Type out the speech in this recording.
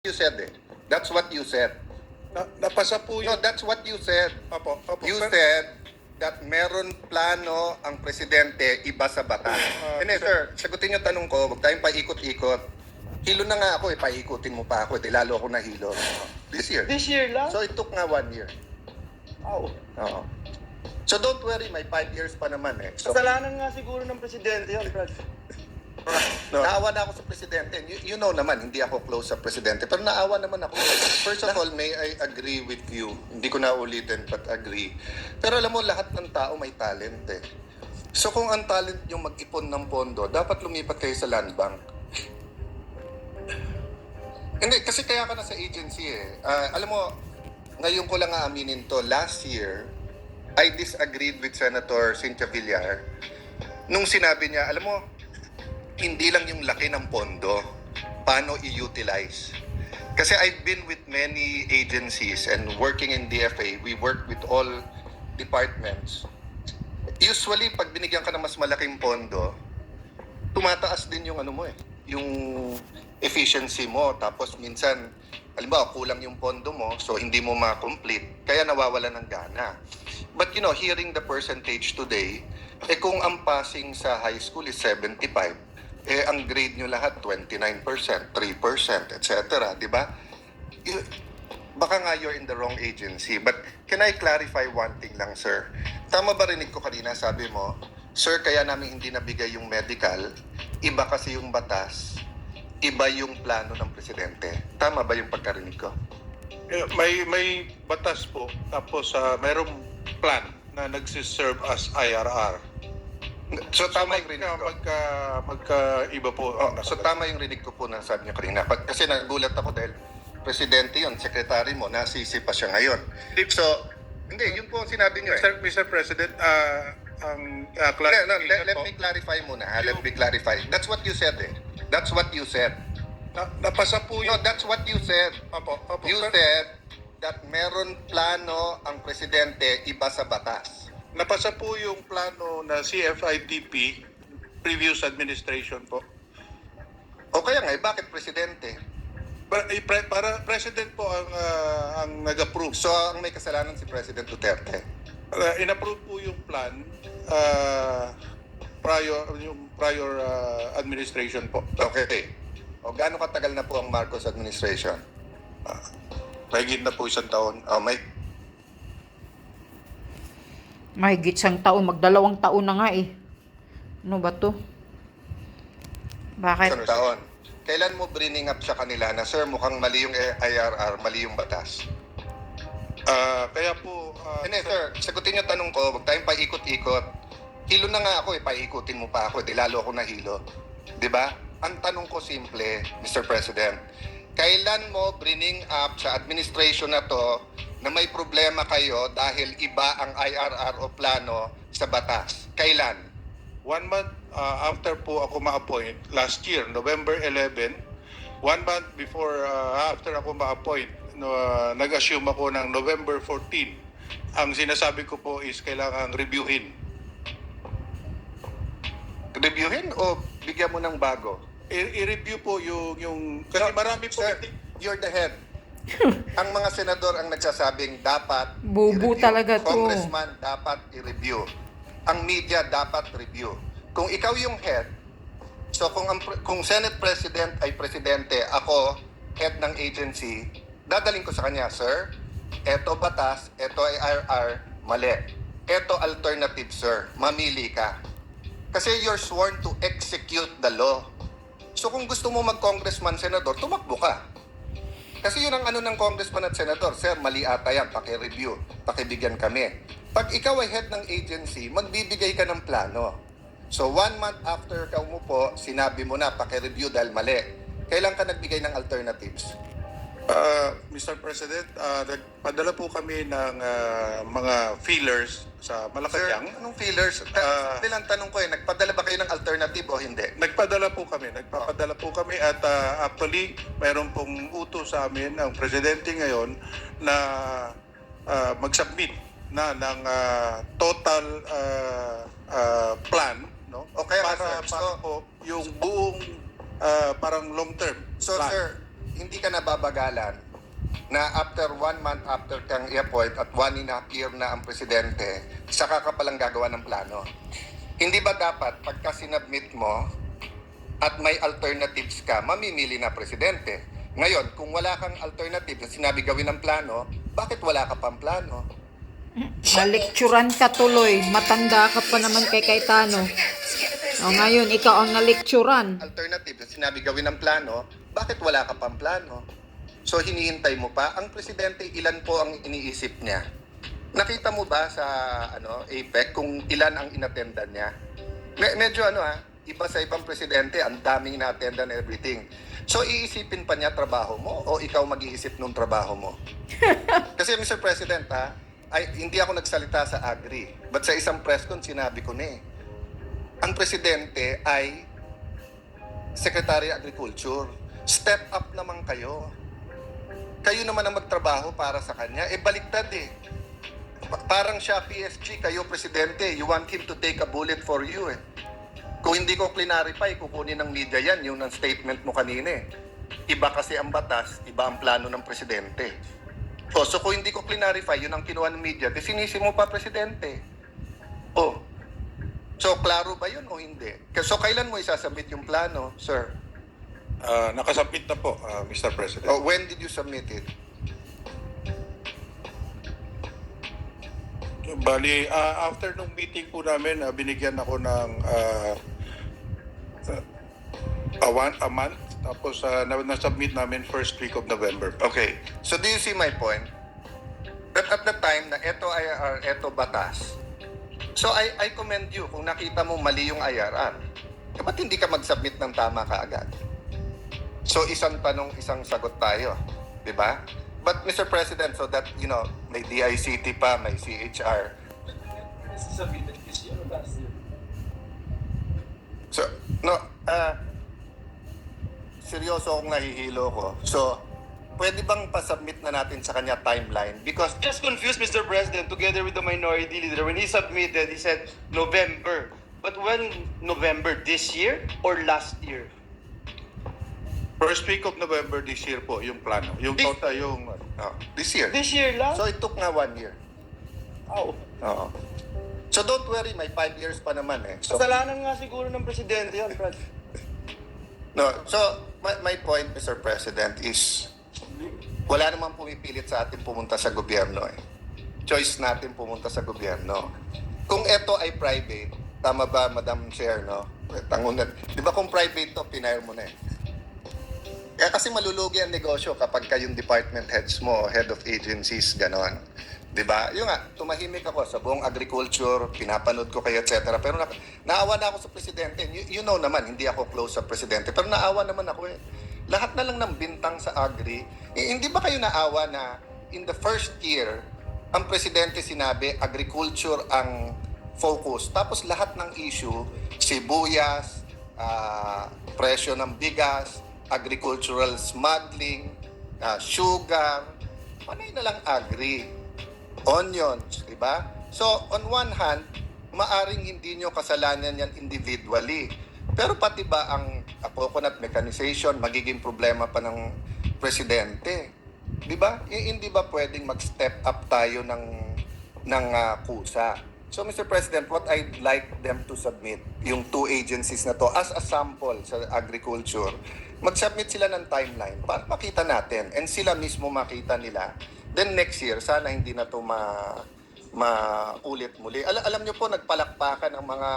You said it. That's what you said. Napasa po No, yung... that's what you said. Opo. You said that meron plano ang presidente iba sa batas. Hindi, sir, sagutin yung tanong ko, huwag tayong paikot-ikot. Hilo na nga ako paikutin mo pa ako, lalo ako nahilo. This year. This year lang? So it took nga 1 year. Wow. Oo. So don't worry, may 5 years pa naman So, Kasalanan nga siguro ng presidente yun, Brad. no. Naawa na ako sa presidente. You know naman, hindi ako close sa presidente. Pero naawa naman ako. First of all, may I agree with you. Hindi ko na ulitin, but agree. Pero alam mo, lahat ng tao may talent So kung ang talent yung mag-ipon ng pondo, dapat lumipat kayo sa land bank. Hindi, kasi kaya ka na sa agency alam mo, ngayon ko lang aaminin to. Last year, I disagreed with Senator Cynthia Villar nung sinabi niya, alam mo, hindi lang yung laki ng pondo, paano i-utilize. Kasi I've been with many agencies and working in DFA, we work with all departments. Usually, pag binigyan ka ng mas malaking pondo, tumataas din yung yung efficiency mo. Tapos minsan, halimbawa, kulang yung pondo mo, so hindi mo ma-complete, kaya nawawala ng gana. But hearing the percentage today, kung ang passing sa high school is 75, ang grade nyo lahat 29%, 3%, etc. Di ba? Baka nga you're in the wrong agency. But can I clarify one thing lang, sir? Tama ba rinig ko kanina, sabi mo, sir, kaya namin hindi nabigay yung medical, iba kasi yung batas, iba yung plano ng presidente. Tama ba yung pagkarinig ko? May batas po, tapos mayroong plan na nagsiserve as IRR. So tama yung rinig ko. Magkaiba po. So tama yung rinig ko po na sabi niyo kanina. Kasi nagulat ako dahil presidente yun, secretary mo, nasisi pa siya ngayon. So, hindi, yun po ang sinabi niyo Mr. President, let me clarify muna. Let me clarify. That's what you said That's what you said. Napasa po No, yung... that's what you said. Opo. You said that meron plano ang presidente iba sa batas. Napasa po yung plano na CFIDP, previous administration po. O kaya nga, bakit presidente? Para president po ang nag-approve. So, ang may kasalanan si President Duterte. In-approve po yung plan prior administration po. Okay. O gaano katagal na po ang Marcos administration? Mahigit na po 1 taon. Mahigit 1 taon, mag2 taon na nga Ano ba to? Bakit? 1 taon. Kailan mo bringing up sa kanila na, sir, mukhang mali yung IRR, mali yung batas? Kaya po... Hindi, sir, sagutin yung tanong ko, huwag tayong paikot-ikot. Hilo na nga ako paikutin mo pa ako, lalo ako nahilo. Di ba? Ang tanong ko simple, Mr. President, kailan mo bringing up sa administration na to na may problema kayo dahil iba ang IRR o plano sa batas? Kailan? 1 month after po ako ma-appoint, last year, November 11, 1 month before, after ako ma-appoint, nag-assume ako ng November 14. Ang sinasabi ko po is kailangang reviewin. Reviewin o bigyan mo ng bago? I-review po yung kasi marami po... Sir, you're the head. Ang mga senador ang nagsasabing dapat Bubu i-review. talaga to. Congressman dapat i-review. Ang media dapat review. Kung ikaw yung head, so kung Senate President ay presidente, ako, head ng agency, dadaling ko sa kanya, sir, eto batas, eto ay IRR, mali. Eto alternative, sir, mamili ka. Kasi you're sworn to execute the law. So kung gusto mo mag-congressman, senador, tumakbo ka. Kasi yun ang ng congressman at senador, sir, mali ata yan, paki-review, pakibigyan kami. Pag ikaw ay head ng agency, magbibigay ka ng plano. So 1 month after ka umupo, sinabi mo na, paki-review dahil mali. Kailan ka nagbigay ng alternatives? Mr. President, nagpadala po kami ng mga feelers sa Sir, Malacanang. anong feelers? Nilang tanong ko nagpadala ba kayo ng alternative o hindi? Nagpadala po kami at actually mayroon pong utos sa amin ang presidente ngayon na mag-submit na ng total plan, no? O kaya para sir, po yung buong parang long term So plan. sir, hindi ka nababagalan na after 1 month after kang i-appoint at 1.5 year na ang presidente, saka ka palang gagawa ng plano. Hindi ba dapat pagka sinubmit mo at may alternatives ka, mamimili na presidente? Ngayon, kung wala kang alternative na sinabi gawin ng plano, bakit wala ka pang plano? Nalikturan ka tuloy. Matanda ka pa naman kay Cayetano. O ngayon, ikaw ang nalikturan. Alternative na sinabi gawin ng plano, bakit wala ka pang plano? So hinihintay mo pa? Ang presidente, ilan po ang iniisip niya? Nakita mo ba sa APEC kung ilan ang inattendan niya? Medyo iba sa ibang presidente, ang daming inattendan everything. So iisipin pa niya trabaho mo o ikaw mag-iisip nung trabaho mo? Kasi Mr. President, hindi ako nagsalita sa Agri. But sa isang press con, sinabi ko na ang presidente ay Secretary Agriculture. Step up naman kayo. Kayo naman ang magtrabaho para sa kanya. Baliktad Parang siya PSG, kayo presidente. You want him to take a bullet for you Kung hindi ko clarify, kukunin ng media yan, yung ng statement mo kanina Iba kasi ang batas, iba ang plano ng presidente. So kung hindi ko clarify, yun ang kinuha ng media, definisi mo pa presidente. So klaro ba yun o hindi? So kailan mo isasubmit yung plano, sir? Nakasubmit na po, Mr. President. When did you submit it? Bali, after nung meeting po namin, binigyan ako ng a month. Tapos na-submit namin first week of November. Okay. So do you see my point? That at the time na ito IRR, ito batas. So I commend you kung nakita mo mali yung IRR. Ba't hindi ka mag-submit ng tama kaagad? So isang tanong, isang sagot tayo. Diba? But Mr. President, so that, may DICT pa, may CHR. So, seryoso akong nahihilo ko. So, pwede bang pasubmit na natin sa kanya timeline? Because, Just confused, Mr. President, together with the minority leader. When he submitted, he said November. But when November, this year or last year? First week of November this year po, yung plano. Yung total, yung... this year. This year lang? So, it took nga 1 year. Oo. Oo. So, don't worry, may 5 years pa naman So, Kasalanan nga siguro ng presidente yan, Brad. no, so, my point, Mr. President, is wala namang pumipilit sa atin pumunta sa gobyerno Choice natin pumunta sa gobyerno. Kung ito ay private, tama ba, Madam Chair, Tangunan. Di ba kung private to, pinire mo na Kaya kasi malulugi ang negosyo kapag kayong department heads mo, head of agencies, ganon. Di ba? Yung tumahimik ako sa buong agriculture, pinapanood ko kayo, etc. Pero naawa na ako sa presidente. You know naman, hindi ako close sa presidente. Pero naawa naman ako Lahat na lang ng bintang sa agri. Hindi ba kayo naawa na in the first year, ang presidente sinabi, agriculture ang focus. Tapos lahat ng issue, sibuyas, presyo ng bigas, agricultural smuggling, sugar, panay na lang agri, onions, di ba? So, on one hand, maaring hindi nyo kasalanan yan individually. Pero pati ba ang coconut mechanization magiging problema pa ng presidente? Di ba? Hindi ba pwedeng mag-step up tayo ng kusa? So, Mr. President, what I'd like them to submit, yung 2 agencies na to, as a sample sa agriculture, mag-submit sila ng timeline para makita natin and sila mismo makita nila. Then next year, sana hindi na to maulit muli. Alam nyo po, nagpalakpakan ang mga